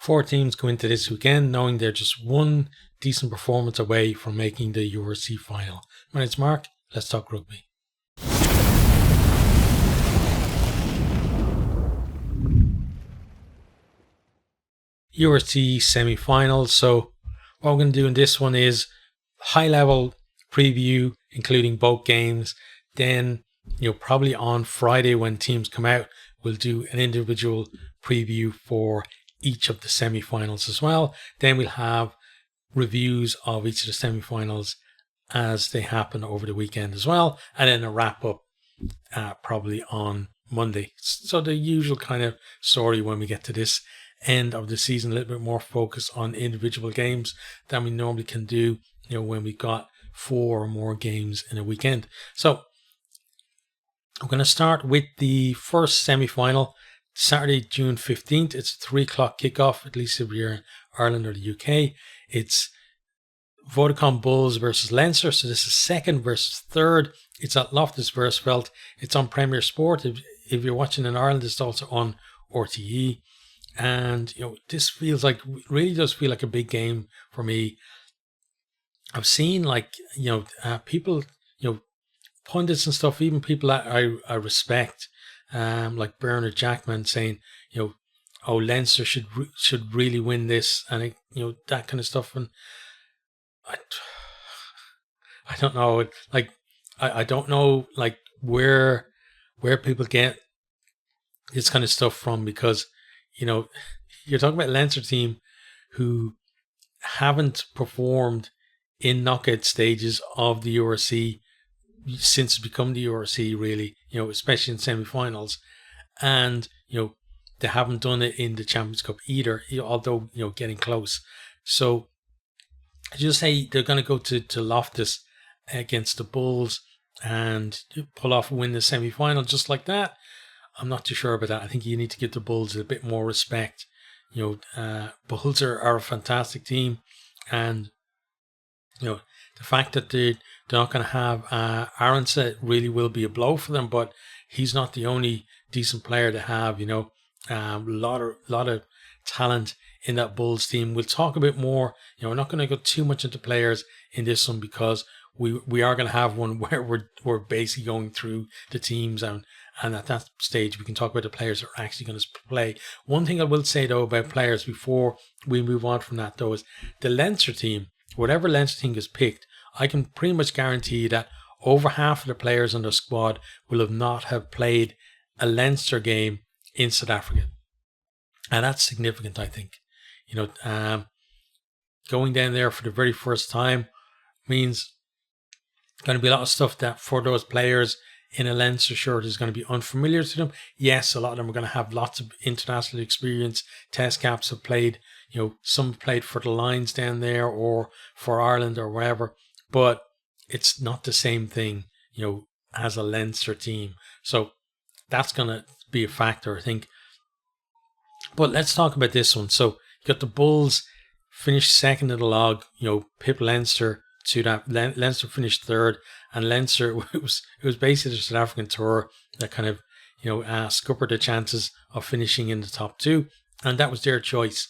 4 teams go into this weekend knowing they're just one decent performance away from making the URC final. My name's Mark. Let's talk rugby. URC semi-finals. So what we're going to do in this one is high-level preview, including both games. Then, probably on Friday when teams come out, we'll do an individual preview for each of the semi-finals as well. Then we'll have reviews of each of the semi-finals as they happen over the weekend as well. And then a wrap-up probably on Monday. So the usual kind of story when we get to this end of the season, a little bit more focus on individual games than we normally can do, when we got 4 or more games in a weekend. So I'm going to start with the first semi-final, Saturday, June 15th. It's a 3 o'clock kickoff, at least if you're in Ireland or the UK. It's Vodacom Bulls versus Leinster. So this is second versus third. It's at Loftus Versfeld. It's on Premier Sport. If you're watching in Ireland, it's also on RTE. And, this really does feel like a big game for me. I've seen people, pundits and stuff, even people that I respect, like Bernard Jackman saying, Leinster should really win this, and that kind of stuff. And I don't know, I don't know where people get this kind of stuff from, because you're talking about a Leinster team who haven't performed in knockout stages of the URC since it's become the URC, really, especially in semi-finals. And, they haven't done it in the Champions Cup either, although, getting close. So I just say they're going to go to Loftus against the Bulls and pull off a win the semi-final just like that. I'm not too sure about that. I think you need to give the Bulls a bit more respect. Bulls are a fantastic team, and the fact that they're not going to have Aronsa really will be a blow for them. But he's not the only decent player to have. A lot of talent in that Bulls team. We'll talk a bit more. We're not going to go too much into players in this one, because we are going to have one where we're basically going through the teams, and at that stage we can talk about the players that are actually going to play. One thing I will say though about players before we move on from that though is the Leinster team, whatever Leinster team is picked, I can pretty much guarantee that over half of the players on their squad will not have played a Leinster game in South Africa. And that's significant, I think. Going down there for the very first time means going to be a lot of stuff that for those players in a Leinster shirt is going to be unfamiliar to them. Yes, a lot of them are going to have lots of international experience. Test caps have played, some played for the Lions down there or for Ireland or wherever, but it's not the same thing, as a Leinster team. So that's going to be a factor, I think. But let's talk about this one. So you got the Bulls finished second in the log, pip Leinster to that. Leinster finished third, and Leinster, it was basically the South African tour that kind of scuppered the chances of finishing in the top 2, and that was their choice.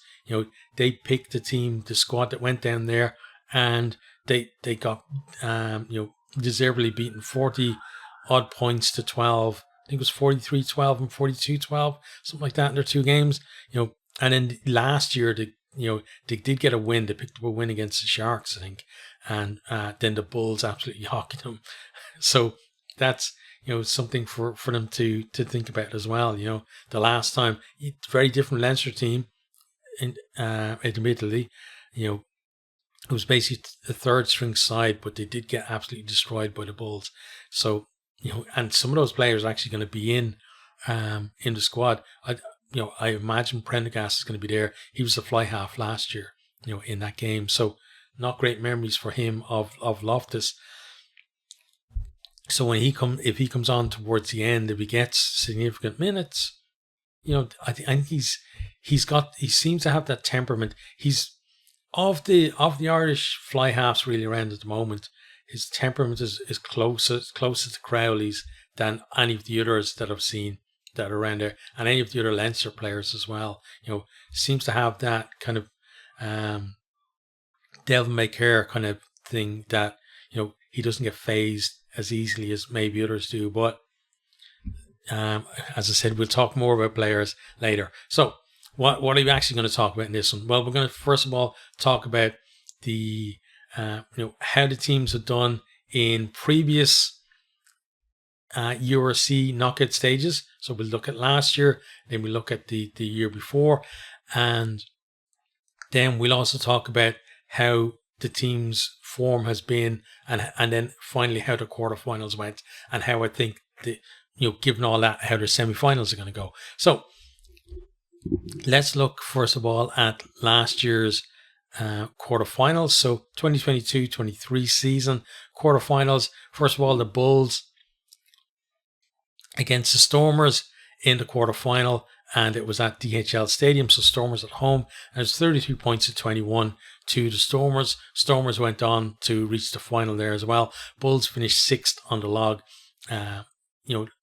They picked the squad that went down there, and they got deservedly beaten 40 odd points to 12. I think it was 43-12 and 42-12, something like that in their 2 games. And then last year they did get a win. They picked up a win against the Sharks, I think. And then the Bulls absolutely hockeyed them. So that's, something for them to think about as well. The last time, very different Leinster team, admittedly, it was basically the third string side, but they did get absolutely destroyed by the Bulls. So, and some of those players are actually going to be in the squad. I imagine Prendergast is going to be there. He was a fly half last year, in that game. So not great memories for him of Loftus. So if he comes on towards the end, if he gets significant minutes, I think he seems to have that temperament. He's of the Irish fly halves really around at the moment. His temperament is closer to Crowley's than any of the others that I've seen. that are around there, and any of the other Leinster players as well. Seems to have that kind of devil may care kind of thing that he doesn't get phased as easily as maybe others do. But as I said, we'll talk more about players later. So what are you actually going to talk about in this one? Well, we're going to first of all talk about the how the teams have done in previous URC knockout stages. So we'll look at last year, then we'll look at the year before, and then we'll also talk about how the team's form has been, and then finally how the quarterfinals went, and how I think given all that, how the semi-finals are going to go. So let's look first of all at last year's quarterfinals. So 2022-23 season quarterfinals. First of all, the Bulls against the Stormers in the quarterfinal, and it was at DHL Stadium, so Stormers at home, and it was 32 points to 21 to the Stormers. Stormers went on to reach the final there as well. Bulls finished 6th on the log.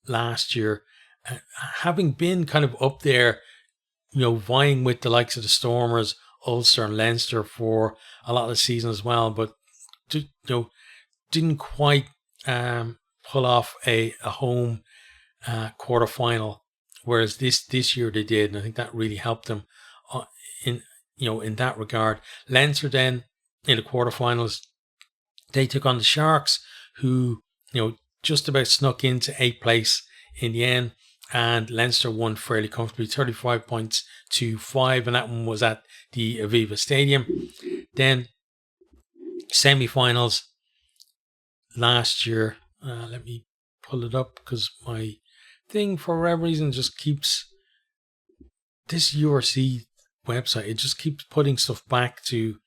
Last year, having been kind of up there, vying with the likes of the Stormers, Ulster and Leinster for a lot of the season as well, but didn't quite pull off a home quarterfinal, whereas this year they did, and I think that really helped them in that regard. Leinster then in the quarterfinals, they took on the Sharks, who just about snuck into 8th place in the end, and Leinster won fairly comfortably, 35 points to 5, and that one was at the Aviva Stadium. Then semi-finals last year, let me pull it up because my thing for whatever reason just keeps, this URC website, it just keeps putting stuff back to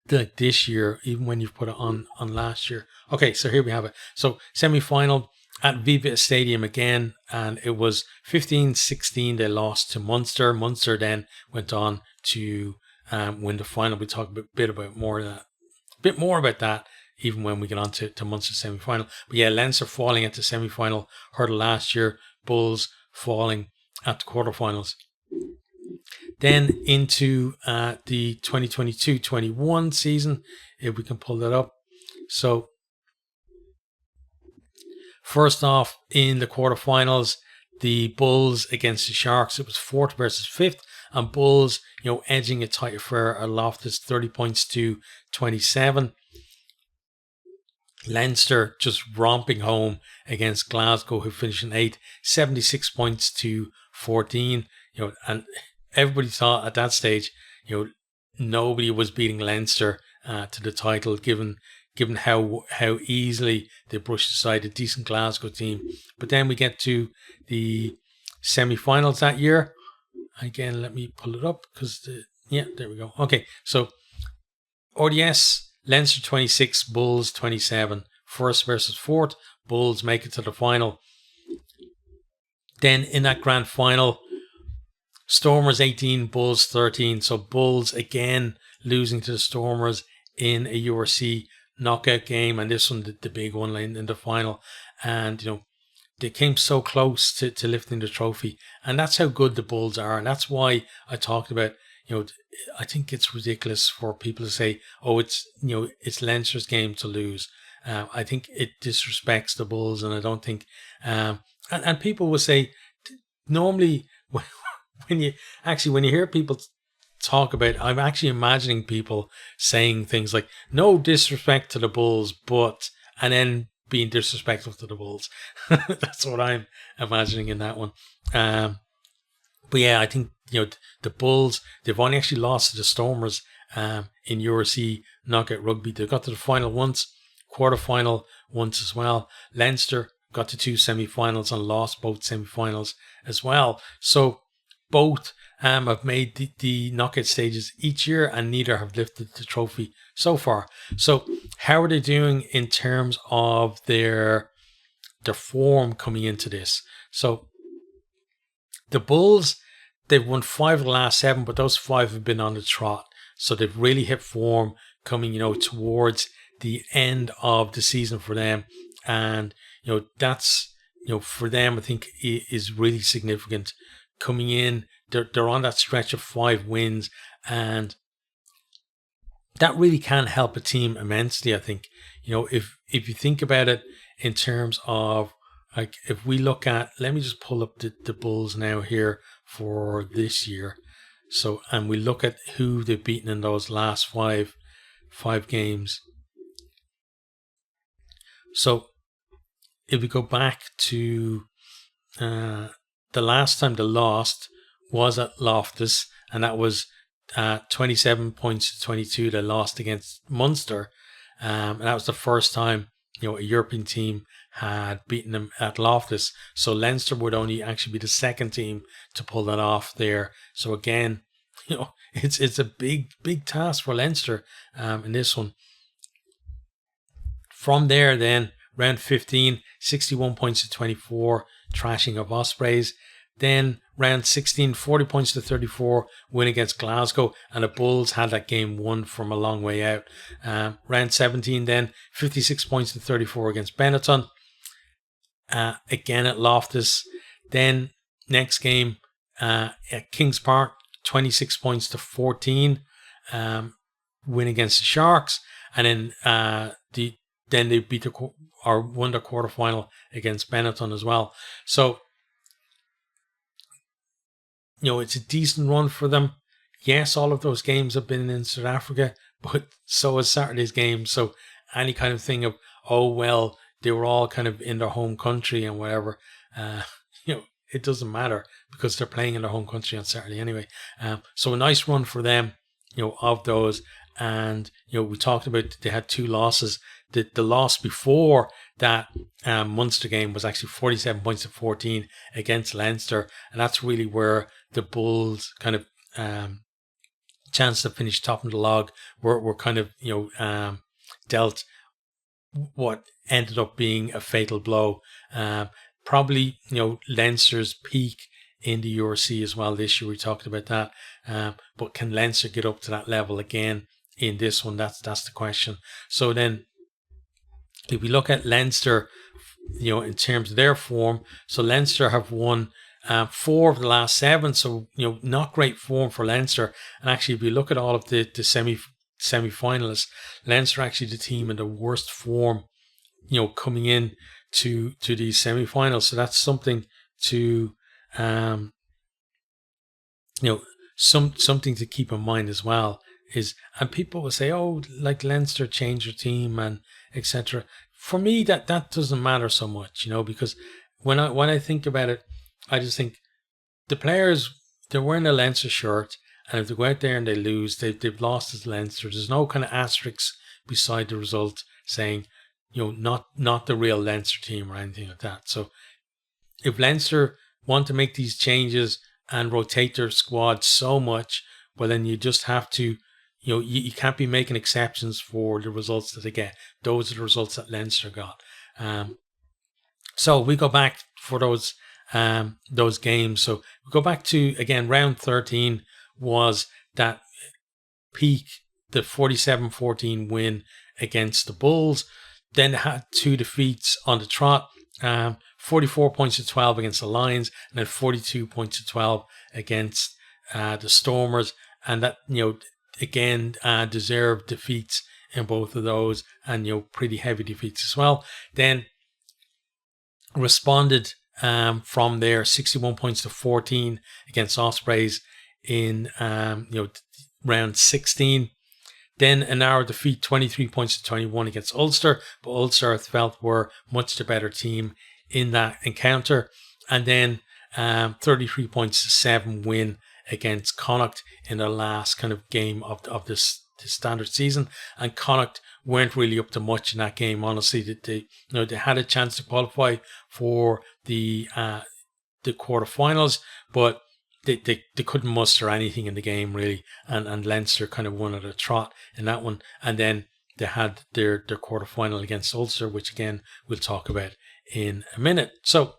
this year, even when you've put it on last year. Okay, so here we have it. So semi-final at Viva Stadium again, and it was 15-16 they lost to Munster. Munster then went on to win the final. We'll talk a bit more about that even when we get on to Munster semi-final. But yeah, Leinster falling at the semi-final hurdle last year, Bulls falling at the quarterfinals. Then into the 2022-21 season, if we can pull that up. So first off, in the quarterfinals, the Bulls against the Sharks, it was 4th versus 5th, and Bulls, edging a tight affair at Loftus, 30 points to 27. Leinster just romping home against Glasgow, who finished in 8th, 76 points to 14. And everybody thought at that stage, nobody was beating Leinster to the title, given how easily they brushed aside a decent Glasgow team. But then we get to the semi-finals that year. Again, let me pull it up because there we go. Okay, so RDS, Leinster 26, Bulls 27. 1st versus 4th, Bulls make it to the final. Then in that grand final, Stormers 18, Bulls 13. So Bulls again losing to the Stormers in a URC knockout game, and this one the big one in the final. And they came so close to lifting the trophy, and that's how good the Bulls are. And that's why I talked about, I think it's ridiculous for people to say, oh, it's Leinster's game to lose. I think it disrespects the Bulls, and I don't think and people will say, normally when you hear people talk about, I'm actually imagining people saying things like, no disrespect to the Bulls, and then being disrespectful to the Bulls. That's what I'm imagining in that one. But yeah, I think the Bulls, they've only actually lost to the Stormers in URC knockout rugby. They got to the final once, quarterfinal once as well. Leinster got to 2 semi-finals and lost both semi-finals as well. So both have made the knockout stages each year, and neither have lifted the trophy so far. So how are they doing in terms of their form coming into this? So the Bulls, they've won 5 of the last 7, but those 5 have been on the trot. So they've really hit form coming, towards the end of the season for them. And, that's for them, I think is really significant. Coming in, they're on that stretch of 5 wins, and that really can help a team immensely. I think, if you think about it in terms of, like, if we look at, let me just pull up the Bulls now here for this year. So, and we look at who they've beaten in those last five games. So if we go back to the last time they lost was at Loftus, and that was 27 points to 22. They lost against Munster, and that was the first time a European team had beaten them at Loftus. So Leinster would only actually be the second team to pull that off there. So again, it's a big task for Leinster in this one. From there, then round 15, 61 points to 24, trashing of Ospreys. Then round 16, 40 points to 34, win against Glasgow, and the Bulls had that game won from a long way out. Round 17, then 56 points to 34 against Benetton. Again at Loftus. Then next game at Kings Park, 26 points to 14, win against the Sharks, and then then they beat won the quarterfinal against Benetton as well. So it's a decent run for them. Yes, all of those games have been in South Africa, but so is Saturday's game. So any kind of thing of, oh well, they were all kind of in their home country and whatever, it doesn't matter because they're playing in their home country on Saturday anyway. So a nice run for them, of those. And, we talked about they had 2 losses. The loss before that Munster game was actually 47 points to 14 against Leinster. And that's really where the Bulls kind of chance to finish top of the log were kind of, dealt what ended up being a fatal blow. Probably, Leinster's peak in the URC as well this year. We talked about that. But can Leinster get up to that level again in this one? That's the question. So then if we look at Leinster, in terms of their form, so Leinster have won 4 of the last 7. So, not great form for Leinster. And actually, if you look at all of the semi-finalists, Leinster are actually the team in the worst form, coming in to these semi-finals. So that's something to, something to keep in mind as well. And people will say, oh, like Leinster changed their team and etc. For me, that doesn't matter so much, because when I think about it, I just think the players, they're wearing a Leinster shirt, and if they go out there and they lose, they've lost as Leinster. There's no kind of asterisk beside the result saying, not the real Leinster team or anything like that. So if Leinster want to make these changes and rotate their squad so much, well, then you just have to, you can't be making exceptions for the results that they get. Those are the results that Leinster got. So we go back for those games. So we go back to, again, round 13 was that peak, the 47-14 win against the Bulls. Then they had 2 defeats on the trot. 44 points to 12 against the Lions, and then 42 points to 12 against the Stormers. And that, again, deserved defeats in both of those, and, pretty heavy defeats as well. Then responded from there, 61 points to 14 against Ospreys in, round 16. Then a narrow defeat, 23 points to 21 against Ulster, but Ulster felt were much the better team in that encounter. And then 33 points to 7 win against Connacht in the last kind of game of this standard season. And Connacht weren't really up to much in that game, honestly. They had a chance to qualify for the quarterfinals, but they couldn't muster anything in the game really, and Leinster kind of won at a trot in that one. And then they had their quarterfinal against Ulster, which again we'll talk about in a minute. So,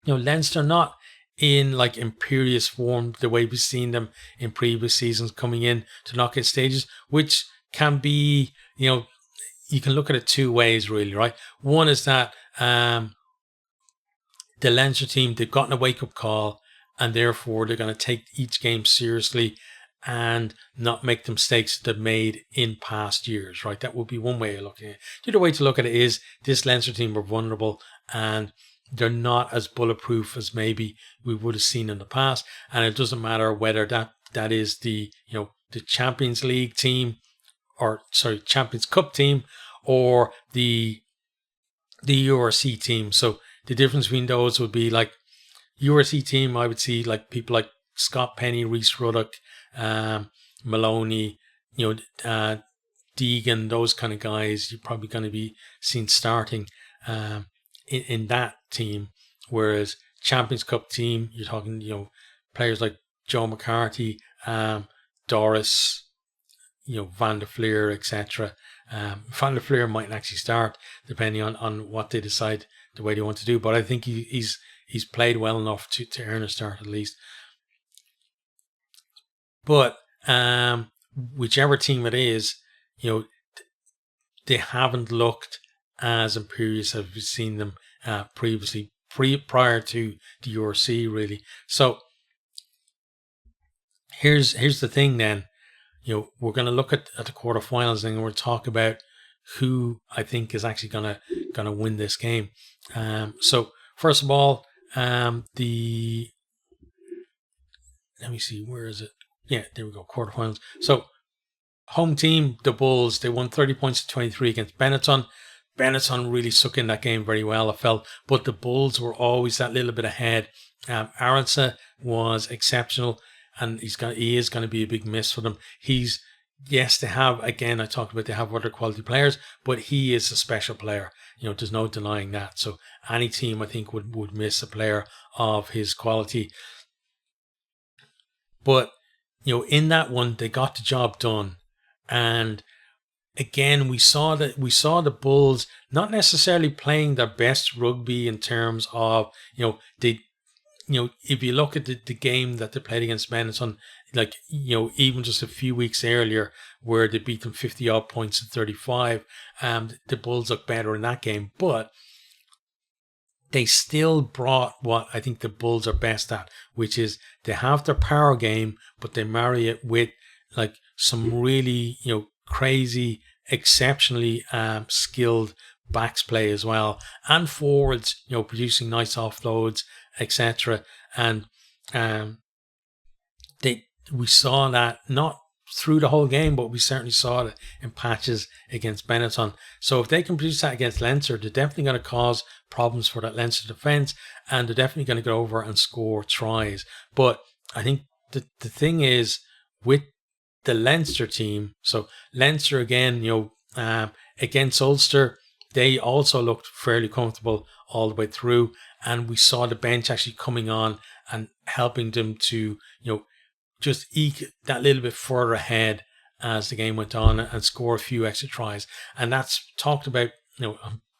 Leinster not in like imperious form the way we've seen them in previous seasons, coming in to knockout stages, which can be, you can look at it 2 ways really, right? One is that the Leinster team, they've gotten a wake-up call, and therefore they're going to take each game seriously and not make the mistakes they've made in past years, right? That would be one way of looking at it. The other way to look at it is this Leinster team are vulnerable and they're not as bulletproof as maybe we would have seen in the past. And it doesn't matter whether that is the Champions League team, Champions Cup team, or the URC team. So the difference between those would be like URC team, I would see like people like Scott Penny, Reece Ruddock, Maloney, Deegan, those kind of guys you're probably going to be seen starting in that team. Whereas Champions Cup team, you're talking, players like Joe McCarthy, Doris, Van der Fleer, etc. Van der Fleer might actually start depending on what they decide the way they want to do. But I think he's played well enough to earn a start at least. But whichever team it is, they haven't looked as imperious as we've seen them previously, prior to the URC, really. So here's the thing then. We're going to look at the quarterfinals and we'll talk about who I think is actually gonna win this game. So first of all, let me see, where is it? Yeah, there we go, quarterfinals. So home team, the Bulls, they won 30 points to 23 against Benetton. Benetton really stuck in that game very well, I felt, but the Bulls were always that little bit ahead. Aranza was exceptional, and he is going to be a big miss for them. Yes, they have, again, I talked about they have other quality players, but he is a special player. There's no denying that. So any team, I think, would miss a player of his quality. But, in that one, they got the job done. And again, we saw the Bulls not necessarily playing their best rugby in terms of, if you look at the game that they played against Benetton, even just a few weeks earlier where they beat them 50 odd points to 35, the Bulls looked better in that game, but they still brought what I think the Bulls are best at, which is they have their power game, but they marry it with like some really, crazy, exceptionally skilled backs play as well, and forwards, producing nice offloads, etc. And we saw that not through the whole game, but we certainly saw it in patches against Benetton. So if they can produce that against Leinster, they're definitely going to cause problems for that Leinster defence, and they're definitely going to go over and score tries. But I think the thing is with the Leinster team, so Leinster again, against Ulster, they also looked fairly comfortable all the way through, and we saw the bench actually coming on and helping them to, just eke that little bit further ahead as the game went on and score a few extra tries. And that's talked about,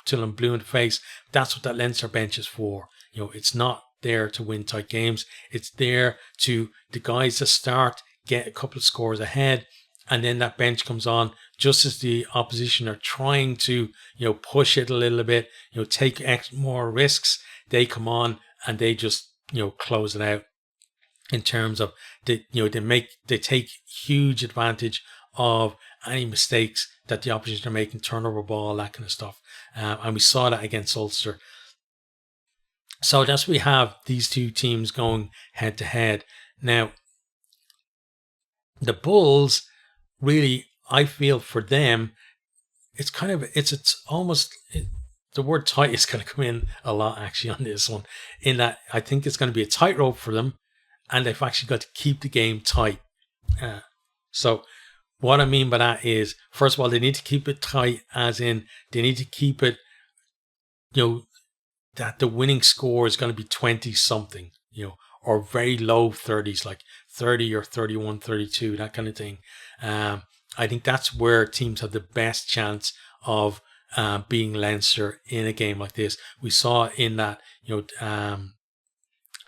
till I'm blue in the face. That's what that Leinster bench is for. It's not there to win tight games. It's there to the guys that start, get a couple of scores ahead, and then that bench comes on just as the opposition are trying to, push it a little bit, take more risks. They come on and they just, close it out. In terms of they take huge advantage of any mistakes that the opposition are making, turnover ball, that kind of stuff, and we saw that against Ulster. So that's we have these two teams going head to head. Now, the Bulls, really, I feel for them, it's almost. The word tight is going to come in a lot actually on this one, in that I think it's going to be a tightrope for them. And they've actually got to keep the game tight. So what I mean by that is, first of all, they need to keep it tight, as in they need to keep it, that the winning score is going to be 20 something, or very low 30s, like 30 or 31, 32, that kind of thing. I think that's where teams have the best chance of being Leinster in a game like this. We saw in that,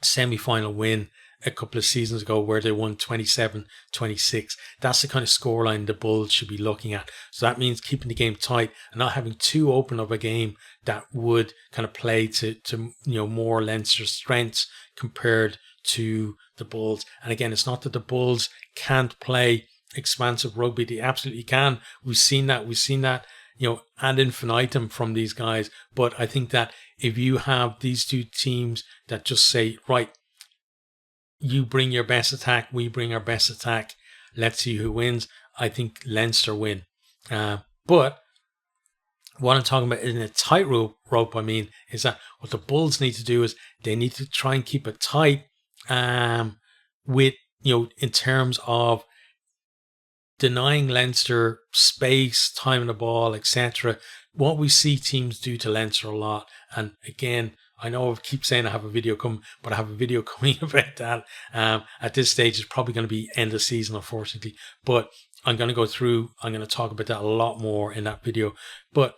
semi-final win a couple of seasons ago where they won 27-26. That's the kind of scoreline the Bulls should be looking at. So that means keeping the game tight and not having too open of a game that would kind of play to more Leinster's strengths compared to the Bulls. And again, it's not that the Bulls can't play expansive rugby. They absolutely can. We've seen that ad infinitum from these guys. But I think that if you have these two teams that just say, right, you bring your best attack, we bring our best attack, let's see who wins, I think Leinster win. But what I'm talking about in a tightrope, I mean, is that what the Bulls need to do is they need to try and keep it tight with, in terms of denying Leinster space, time on the ball, etc. What we see teams do to Leinster a lot. And again, I know I keep saying I have a video coming, but I have a video coming about that. At this stage, it's probably going to be end of season, unfortunately. But I'm going to talk about that a lot more in that video. But,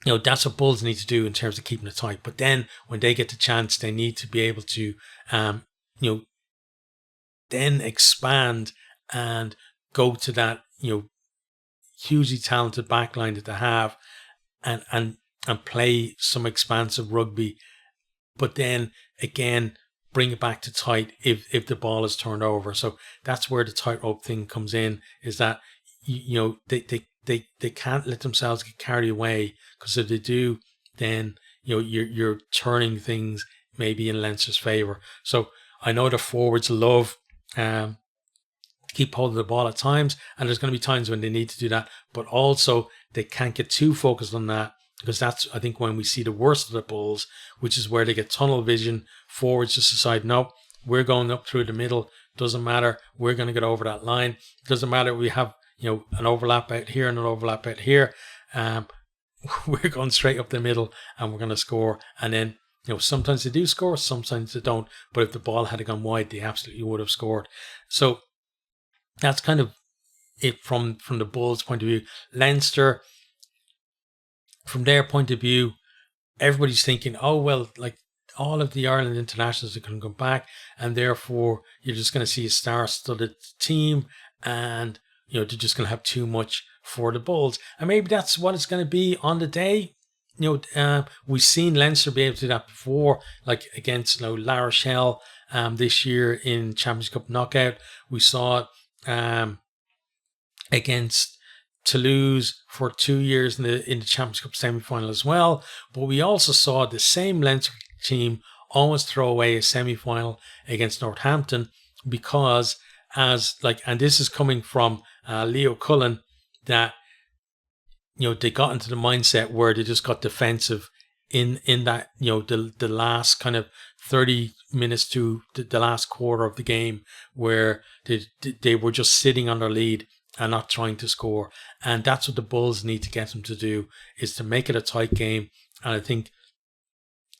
that's what Bulls need to do in terms of keeping it tight. But then when they get the chance, they need to be able to, then expand and go to that, hugely talented backline that they have and play some expansive rugby, but then again bring it back to tight if the ball is turned over. So that's where the tightrope thing comes in, is that they can't let themselves get carried away, because if they do, then you're turning things maybe in Leinster's favour. So I know the forwards love keep hold of the ball at times, and there's going to be times when they need to do that, but also they can't get too focused on that, because that's, I think, when we see the worst of the Bulls, which is where they get tunnel vision. Forwards just decide, no, we're going up through the middle, doesn't matter, we're going to get over that line, doesn't matter, we have an overlap out here and an overlap out here, we're going straight up the middle and we're going to score. And then sometimes they do score, sometimes they don't, but if the ball had gone wide, they absolutely would have scored. So that's kind of it from the Bulls' point of view. Leinster, from their point of view, everybody's thinking, oh, well, like all of the Ireland internationals are going to come back, and therefore you're just going to see a star-studded team, and they're just going to have too much for the Bulls. And maybe that's what it's going to be on the day. We've seen Leinster be able to do that before, like against La Rochelle this year in Champions Cup knockout. We saw it against Toulouse for 2 years in the Champions Cup semi-final as well. But we also saw the same Leinster team almost throw away a semi-final against Northampton, because and this is coming from Leo Cullen, that they got into the mindset where they just got defensive in that the last kind of 30 minutes to the last quarter of the game, where they were just sitting on their lead and not trying to score. And that's what the Bulls need to get them to do, is to make it a tight game. And I think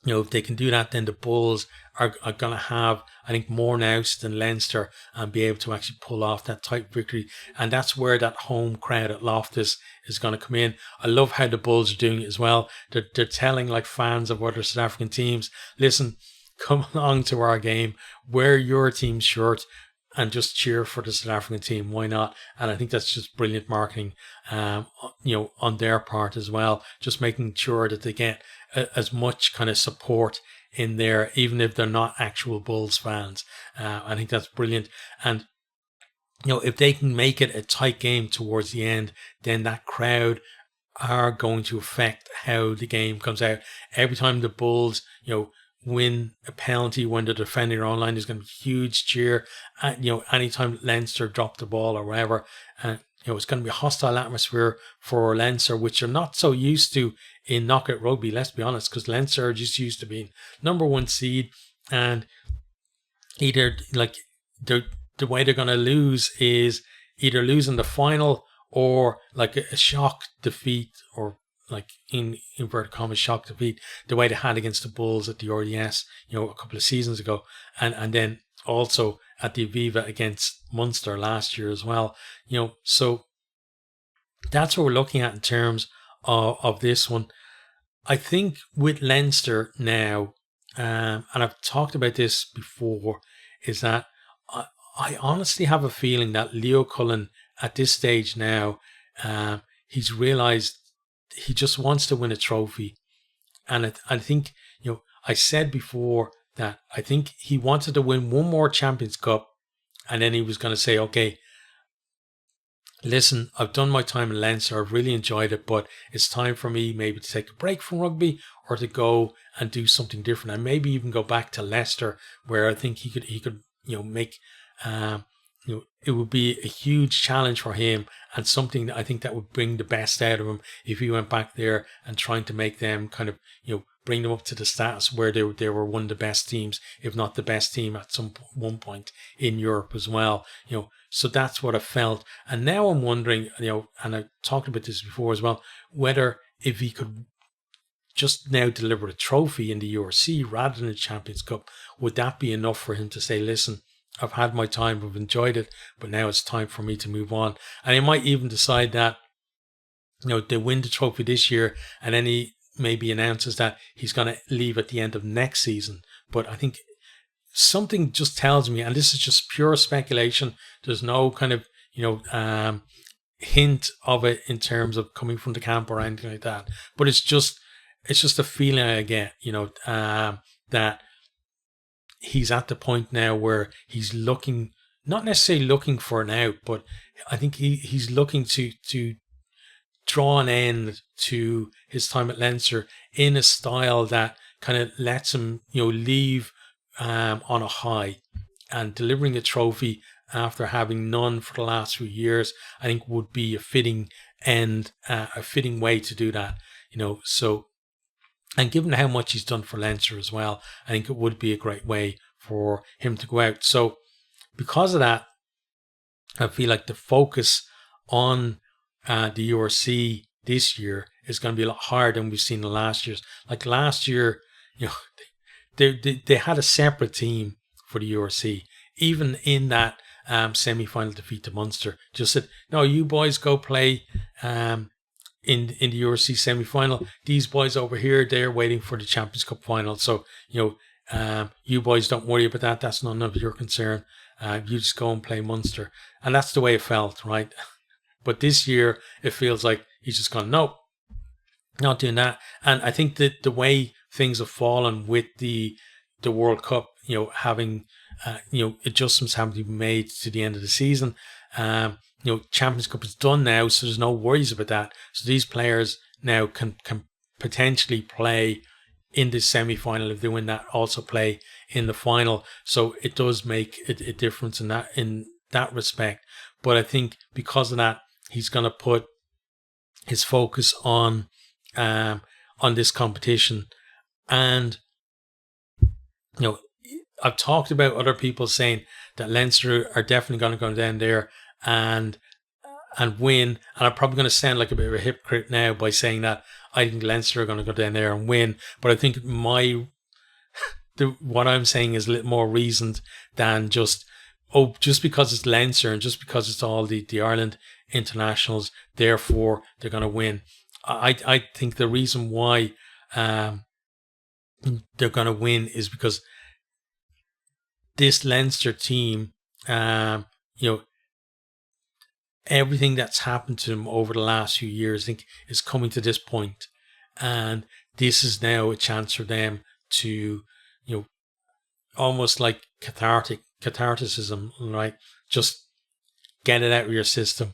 if they can do that, then the Bulls are going to have, I think, more nous than Leinster, and be able to actually pull off that tight victory. And that's where that home crowd at Loftus is going to come in. I love how the Bulls are doing it as well. They're telling like fans of other South African teams, listen, come along to our game, wear your team's shirt, and just cheer for the South African team. Why not? And I think that's just brilliant marketing, on their part as well. Just making sure that they get as much kind of support in there, even if they're not actual Bulls fans. I think that's brilliant. And if they can make it a tight game towards the end, then that crowd are going to affect how the game comes out. Every time the Bulls, win a penalty when they're defending their own line, there's going to be a huge cheer. Anytime Leinster drop the ball or whatever, it's going to be a hostile atmosphere for Leinster, which are not so used to in knockout rugby, let's be honest, because Leinster are just used to being number one seed, and either like the way they're going to lose is either losing the final or like a shock defeat, or like in inverted commas shock defeat, the way they had against the Bulls at the RDS, a couple of seasons ago, and then also at the Aviva against Munster last year as well. So that's what we're looking at in terms of this one. I think with Leinster now, and I've talked about this before, is that I honestly have a feeling that Leo Cullen at this stage now, he's realized he just wants to win a trophy. And I think, I said before that I think he wanted to win one more Champions Cup, and then he was going to say, okay, listen, I've done my time in Leinster, I've really enjoyed it, but it's time for me maybe to take a break from rugby or to go and do something different, and maybe even go back to Leicester, where I think he could make it would be a huge challenge for him, and something that I think that would bring the best out of him if he went back there and trying to make them kind of bring them up to the status where they were one of the best teams, if not the best team at one point in Europe as well. So that's what I felt. And now I'm wondering, and I talked about this before as well, whether if he could just now deliver a trophy in the URC rather than the Champions Cup, would that be enough for him to say, listen, I've had my time, I've enjoyed it, but now it's time for me to move on. And he might even decide that, they win the trophy this year, and then he maybe announces that he's going to leave at the end of next season. But I think something just tells me, and this is just pure speculation, there's no kind of, hint of it in terms of coming from the camp or anything like that. But it's just a feeling I get, that he's at the point now where he's looking, not necessarily looking for an out, but I think he's looking to draw an end to his time at Leinster in a style that kind of lets him, leave on a high, and delivering a trophy after having none for the last few years, I think would be a fitting end, a fitting way to do that, so. And given how much he's done for Leinster as well, I think it would be a great way for him to go out. So because of that, I feel like the focus on the URC this year is going to be a lot higher than we've seen in the last years. Like last year, they had a separate team for the URC. Even in that semi-final defeat to Munster, just said, no, you boys go play in the URC semi-final. These boys over here, they're waiting for the Champions Cup final. So, you boys don't worry about that. That's none of your concern. You just go and play Munster. And that's the way it felt, right? But this year, it feels like he's just gone, nope, not doing that. And I think that the way things have fallen with the World Cup, having, adjustments having to be made to the end of the season, Champions Cup is done now, so there's no worries about that. So these players now can potentially play in the semi-final. If they win that, also play in the final. So it does make a difference in that respect. But I think because of that, he's going to put his focus on this competition. And I've talked about other people saying that Leinster are definitely going to go down there and win. And I'm probably going to sound like a bit of a hypocrite now by saying that I think Leinster are going to go down there and win. But I think what I'm saying is a little more reasoned than just because it's Leinster and just because it's all the Ireland internationals, therefore they're going to win. I think the reason why they're going to win is because this Leinster team, everything that's happened to them over the last few years, I think, is coming to this point. And this is now a chance for them to, almost like catharticism, right? Just get it out of your system.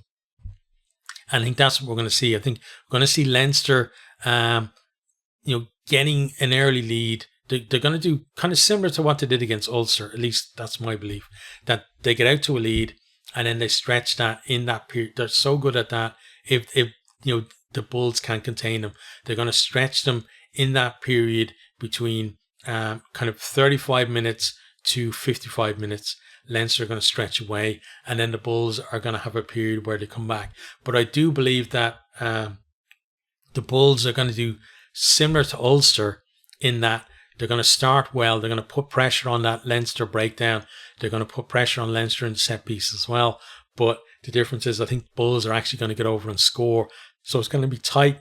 And I think that's what we're going to see. I think we're going to see Leinster, getting an early lead. They're going to do kind of similar to what they did against Ulster. At least that's my belief, that they get out to a lead and then they stretch that in that period. They're so good at that. If the Bulls can't contain them, they're going to stretch them in that period between kind of 35 minutes to 55 minutes. Leinster are going to stretch away, and then the Bulls are going to have a period where they come back. But I do believe that the Bulls are going to do similar to Ulster in that they're going to start well. They're going to put pressure on that Leinster breakdown. They're going to put pressure on Leinster in the set piece as well. But the difference is I think Bulls are actually going to get over and score. So it's going to be tight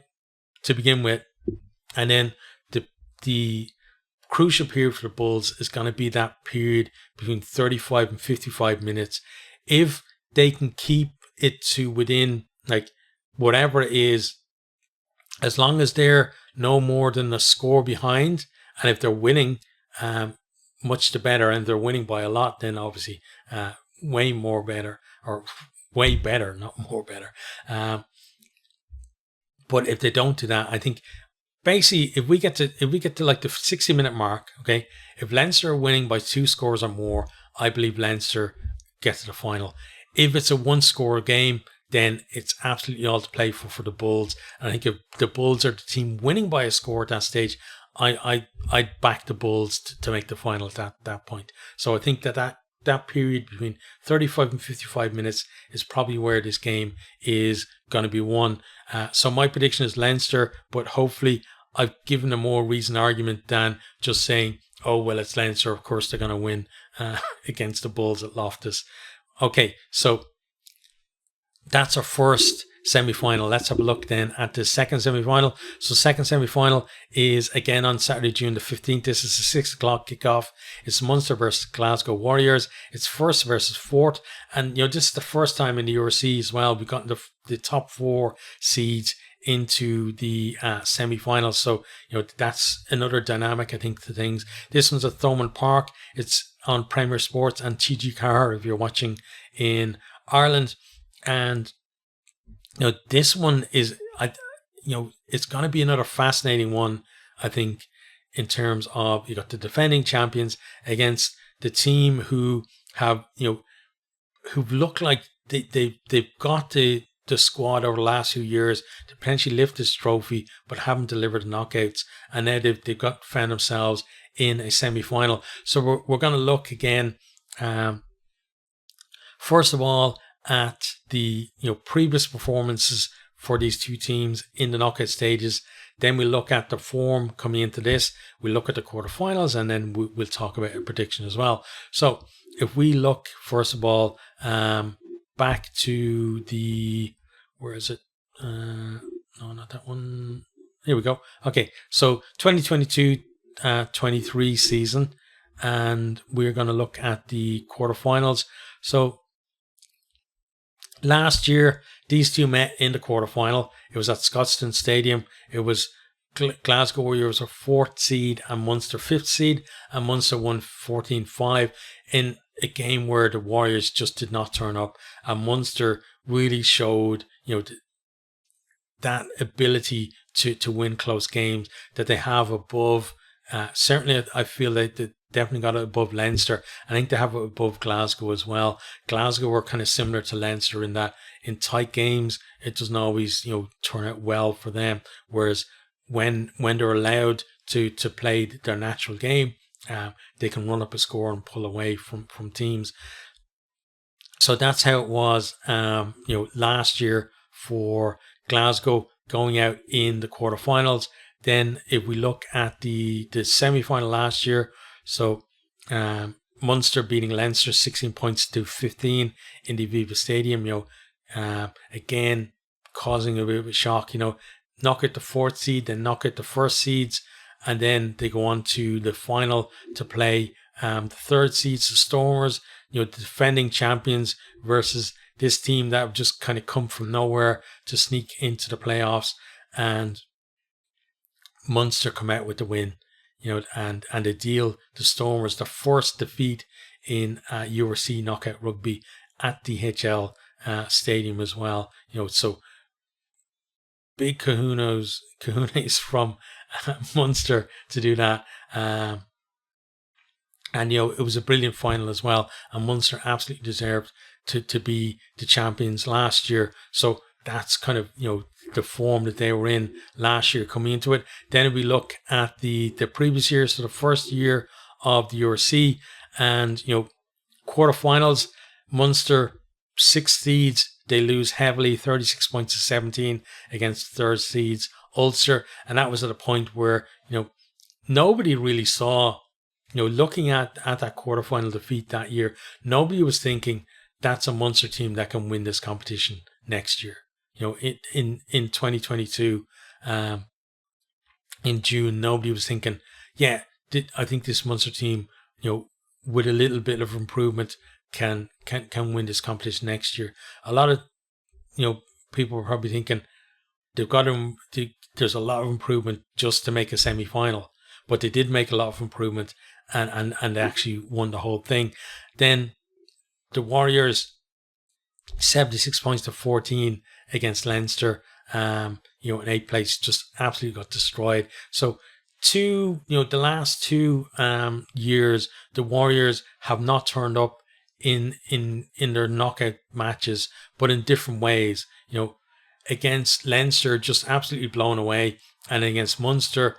to begin with. And then the crucial period for the Bulls is going to be that period between 35 and 55 minutes. If they can keep it to within like whatever it is, as long as they're no more than a score behind, and if they're winning, much the better. And if they're winning by a lot, then obviously way more better, or way better, not more better. But if they don't do that, I think basically if we get to like the 60-minute mark, okay, if Leinster are winning by 2 scores or more, I believe Leinster get to the final. If it's a 1-score game, then it's absolutely all to play for the Bulls. And I think if the Bulls are the team winning by a score at that stage, I'd back the Bulls to make the final at that point. So I think that period between 35 and 55 minutes is probably where this game is going to be won. So my prediction is Leinster, but hopefully I've given a more reasoned argument than just saying, oh, well, it's Leinster, of course they're going to win against the Bulls at Loftus. Okay, so that's our first semi-final. Let's have a look then at the second semi-final. So second semi-final is again on Saturday, June the 15th. This is a 6 o'clock kickoff. It's Munster versus Glasgow Warriors. It's first versus fourth. And, this is the first time in the URC as well. We've got the top 4 seeds into the semi-finals. So, that's another dynamic, I think, to things. This one's at Thomond Park. It's on Premier Sports and TG Car if you're watching in Ireland. And this one is, it's going to be another fascinating one, I think, in terms of you got the defending champions against the team who have, who've looked like they've got the squad over the last few years to potentially lift this trophy, but haven't delivered the knockouts. And now they've found themselves in a semi-final. So we're going to look again, first of all, at the previous performances for these two teams in the knockout stages. Then we look at the form coming into this. We look at the quarterfinals, and then we'll talk about a prediction as well. So if we look first of all back to the, where is it? No, not that one. Here we go. Okay, so 2022-23 season, and we're going to look at the quarterfinals. So last year, these two met in the quarterfinal. It was at Scotstoun Stadium. It was Glasgow Warriors were 4th seed and Munster 5th seed, and Munster won 14-5 in a game where the Warriors just did not turn up. And Munster really showed, that ability to win close games that they have above. Certainly, I feel that they definitely got it above Leinster. I think they have it above Glasgow as well. Glasgow were kind of similar to Leinster in that in tight games, it doesn't always, turn out well for them. Whereas when they're allowed to play their natural game, they can run up a score and pull away from teams. So that's how it was, last year for Glasgow going out in the quarterfinals. Then if we look at the semi-final last year, so Munster beating Leinster 16 points to 15 in the Aviva Stadium, again causing a bit of a shock, knock out the 4th seed, then knock out the first seeds, and then they go on to the final to play the 3rd seeds, the Stormers, the defending champions, versus this team that have just kind of come from nowhere to sneak into the playoffs, and Munster come out with the win, and they deal the Stormers the first defeat in URC knockout rugby at the HL stadium as well. So big kahunas from Munster to do that. And it was a brilliant final as well, and Munster absolutely deserved to be the champions last year. So that's kind of the form that they were in last year coming into it. Then we look at the previous year, so the first year of the URC, and quarterfinals, Munster 6 seeds, they lose heavily, 36 points to 17 against 3rd seeds Ulster, and that was at a point where nobody really saw, looking at that quarterfinal defeat that year, nobody was thinking that's a Munster team that can win this competition next year. In 2022, in June, nobody was thinking, yeah, I think this Munster team, with a little bit of improvement, can win this competition next year. A lot of people are probably thinking they've got to. There's a lot of improvement just to make a semi-final, but they did make a lot of improvement, and they actually won the whole thing. Then the Warriors, 76 points to 14 against Leinster. In 8th place, just absolutely got destroyed. So the last 2 years, the Warriors have not turned up in their knockout matches, but in different ways. Against Leinster, just absolutely blown away, and against Munster,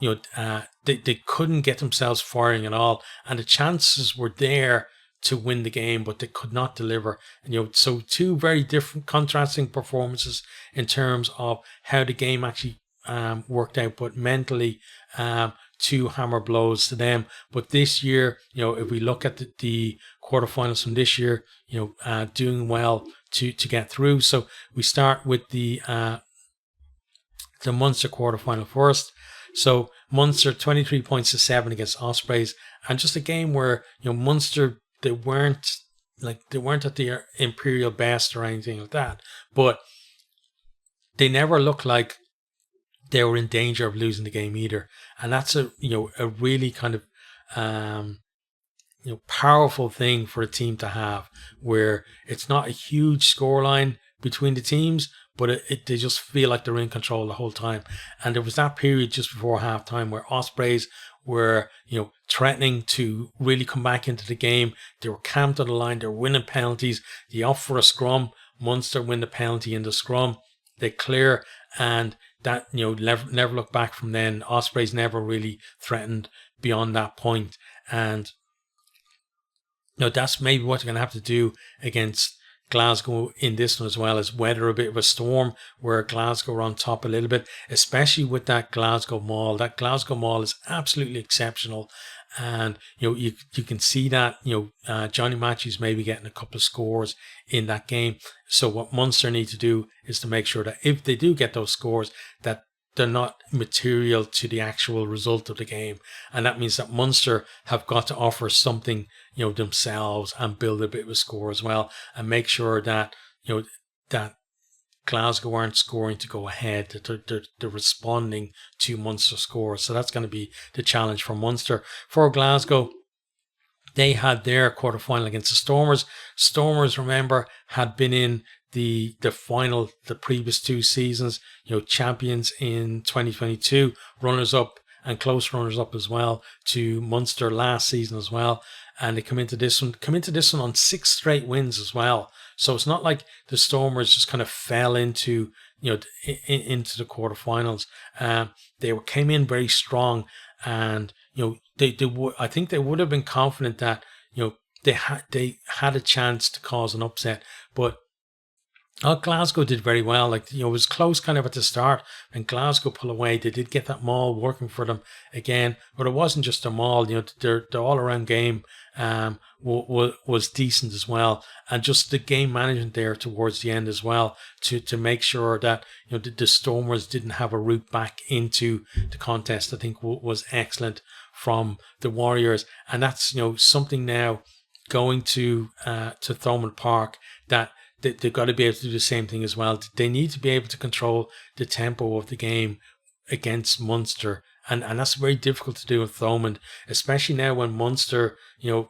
they couldn't get themselves firing at all, and the chances were there to win the game, but they could not deliver. And so 2 very different, contrasting performances in terms of how the game actually worked out, but mentally 2 hammer blows to them. But this year, if we look at the quarterfinals from this year, doing well to get through. So we start with the Munster quarterfinal first. So Munster 23 points to 7 against Ospreys, and just a game where Munster, they weren't at their imperial best or anything like that, but they never looked like they were in danger of losing the game either. And that's a really kind of powerful thing for a team to have, where it's not a huge scoreline between the teams, but they just feel like they're in control the whole time. And there was that period just before halftime where Ospreys were, threatening to really come back into the game. They were camped on the line. They were winning penalties. They opt for a scrum. Munster win the penalty in the scrum. They clear, and that, never look back from then. Ospreys never really threatened beyond that point. And, that's maybe what they're going to have to do against Glasgow in this one as well, is weather a bit of a storm where Glasgow are on top a little bit, especially with that Glasgow maul. That Glasgow maul is absolutely exceptional, and you can see that Johnny Matthews maybe getting a couple of scores in that game. So what Munster need to do is to make sure that if they do get those scores, that they're not material to the actual result of the game. And that means that Munster have got to offer something, themselves, and build a bit of a score as well, and make sure that, that Glasgow aren't scoring to go ahead, that they're responding to Munster scores. So that's going to be the challenge for Munster. For Glasgow, they had their quarterfinal against the Stormers. Stormers, remember, had been in the final the previous 2 seasons, champions in 2022, runners up and close runners up as well to Munster last season as well. And they come into this one on 6 straight wins as well. So it's not like the Stormers just kind of fell into into the quarterfinals. They came in very strong, and I think they would have been confident that they had a chance to cause an upset, but Glasgow did very well. It was close kind of at the start, and Glasgow pull away. They did get that maul working for them again, but it wasn't just a maul. Their all-around game was decent as well, and just the game management there towards the end as well to make sure that the Stormers didn't have a route back into the contest, I think was excellent from the Warriors. And that's something now going to Thomond Park, that they've got to be able to do the same thing as well. They need to be able to control the tempo of the game against Munster. And that's very difficult to do with Thomond, especially now when Munster, in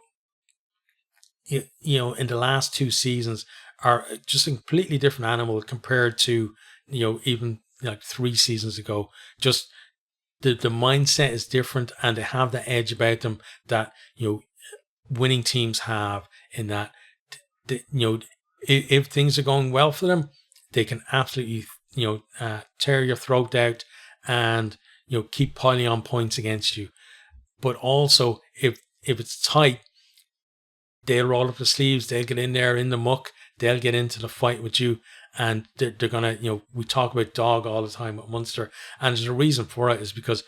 the last 2 seasons are just a completely different animal compared to, even 3 seasons ago. Just the mindset is different, and they have the edge about them that, winning teams have, in that, if things are going well for them, they can absolutely, tear your throat out and, keep piling on points against you. But also, if it's tight, they'll roll up the sleeves, they'll get in there in the muck, they'll get into the fight with you, and they're going to, we talk about dog all the time at Munster, and there's a reason for it, is because,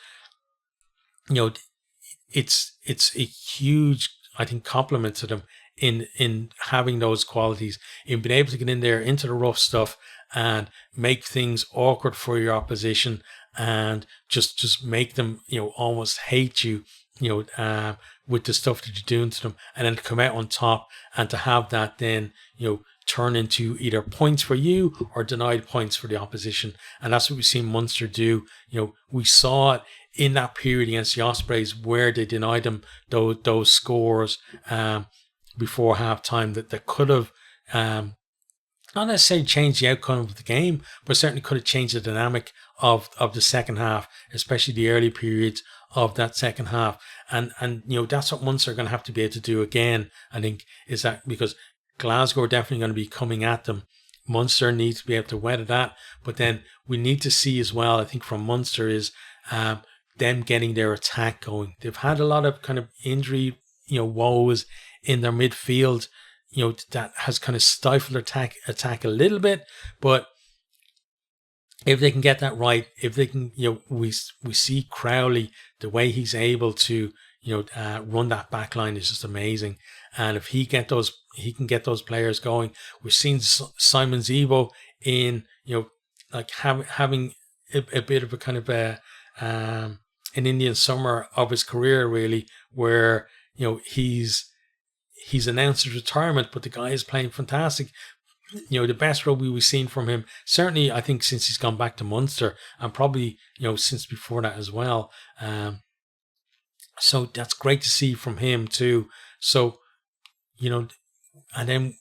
it's a huge, I think, compliment to them in having those qualities, in being able to get in there into the rough stuff and make things awkward for your opposition, and just make them almost hate you with the stuff that you're doing to them, and then to come out on top and to have that then, turn into either points for you or denied points for the opposition. And that's what we've seen Munster do. We saw it in that period against the Ospreys where they denied them those scores before half time that could have not necessarily changed the outcome of the game, but certainly could have changed the dynamic of the second half, especially the early periods of that second half. And that's what Munster are going to have to be able to do again, I think, is that because Glasgow are definitely going to be coming at them. Munster needs to be able to weather that. But then we need to see as well, I think, from Munster is them getting their attack going. They've had a lot of kind of injury, woes in their midfield, that has kind of stifled their attack a little bit. But if they can get that right, if they can, we see Crowley, the way he's able to, run that back line is just amazing. And if he can get those players going. We've seen Simon Zebo in, like having a bit of a kind of an Indian summer of his career, really, where, he's announced his retirement, but the guy is playing fantastic. The best rugby we've seen from him, certainly, I think, since he's gone back to Munster, and probably, since before that as well. So that's great to see from him too. So, and then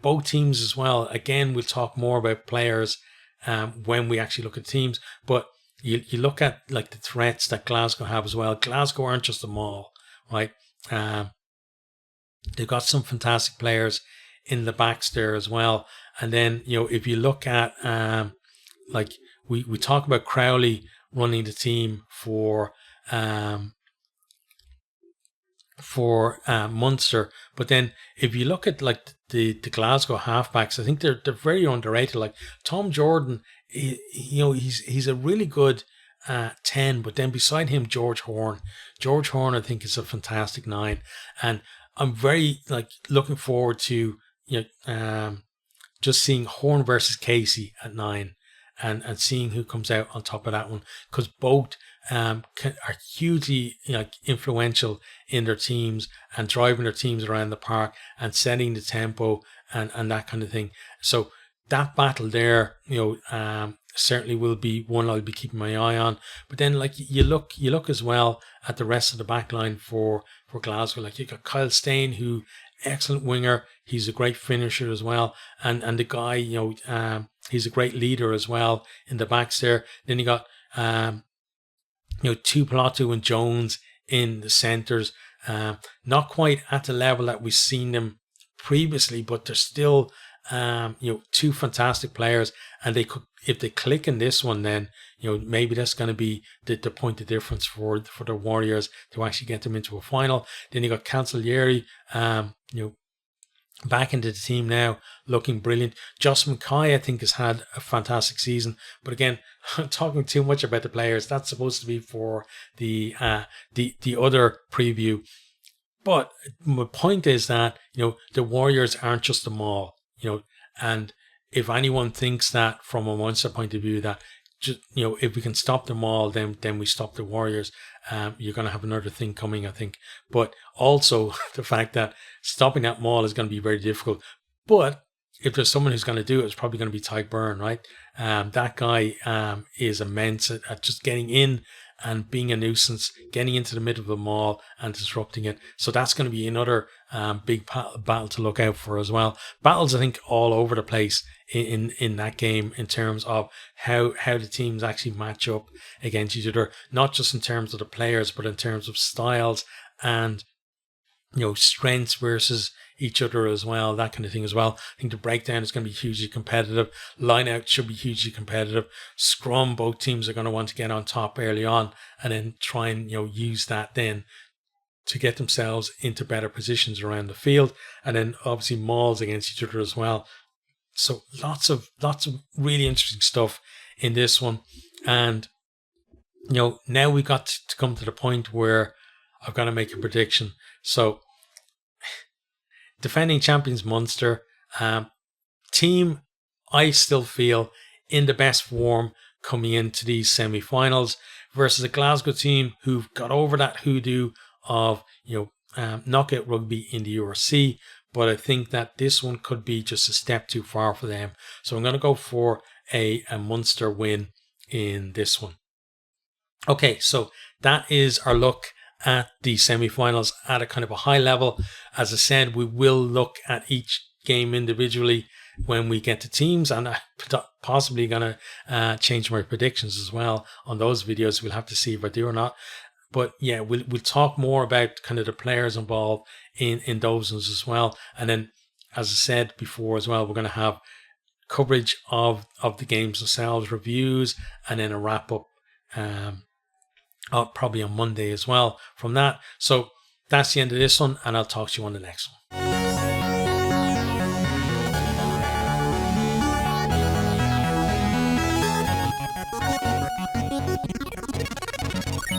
both teams as well. Again, we'll talk more about players when we actually look at teams. But you look at like the threats that Glasgow have as well. Glasgow aren't just a maul, right? They've got some fantastic players in the backs there as well. And then, if you look at like we talk about Crowley running the team for Munster, but then if you look at like the Glasgow halfbacks, I think they're very underrated. Like Tom Jordan, he's a really good 10, but then beside him, George Horn, I think, is a fantastic 9, and I'm very looking forward to just seeing Horn versus Casey at 9, and seeing who comes out on top of that one, because both are hugely influential in their teams and driving their teams around the park and setting the tempo and that kind of thing. So that battle there, certainly will be one I'll be keeping my eye on. But then you look as well at the rest of the back line for Glasgow. Like you got Kyle Steyn, who excellent winger. He's a great finisher as well. And the guy, he's a great leader as well in the backs there. Then you got Tuipulotu and Jones in the centres. Not quite at the level that we've seen them previously, but they're still two fantastic players, and they could, if they click in this one, then maybe that's going to be the point of difference for the Warriors to actually get them into a final. Then you got Cancellieri, back into the team now, looking brilliant. Joss Mackay, I think, has had a fantastic season, but again, I'm talking too much about the players. That's supposed to be for the other preview. But my point is that the Warriors aren't just a maul. And if anyone thinks that from a Munster point of view, that just if we can stop them all, then we stop the Warriors. You're going to have another thing coming, I think. But also the fact that stopping that maul is going to be very difficult. But if there's someone who's going to do it, it's probably going to be Tyke Byrne, right? That guy is immense at just getting in and being a nuisance, getting into the middle of the maul and disrupting it. So that's going to be another big battle to look out for as well. Battles, I think, all over the place in that game in terms of how the teams actually match up against each other, not just in terms of the players, but in terms of styles and strengths versus each other as well, that kind of thing as well. I think the breakdown is going to be hugely competitive. Line out should be hugely competitive. Scrum, both teams are going to want to get on top early on and then try and use that then to get themselves into better positions around the field, and then obviously mauls against each other as well. So lots of really interesting stuff in this one. And now we got to come to the point where I've got to make a prediction. So defending champions Munster, team I still feel in the best form coming into these semi-finals, versus a Glasgow team who've got over that hoodoo of, knockout rugby in the URC, but I think that this one could be just a step too far for them. So I'm going to go for a Munster win in this one. Okay, so that is our look at the semi-finals at a kind of a high level. As I said, we will look at each game individually when we get to teams, and I'm possibly going to change my predictions as well on those videos. We'll have to see if I do or not. But yeah, we'll talk more about kind of the players involved in those ones as well. And then, as I said before as well, we're going to have coverage of the games themselves, reviews, and then a wrap up probably on Monday as well from that. So that's the end of this one, and I'll talk to you on the next one.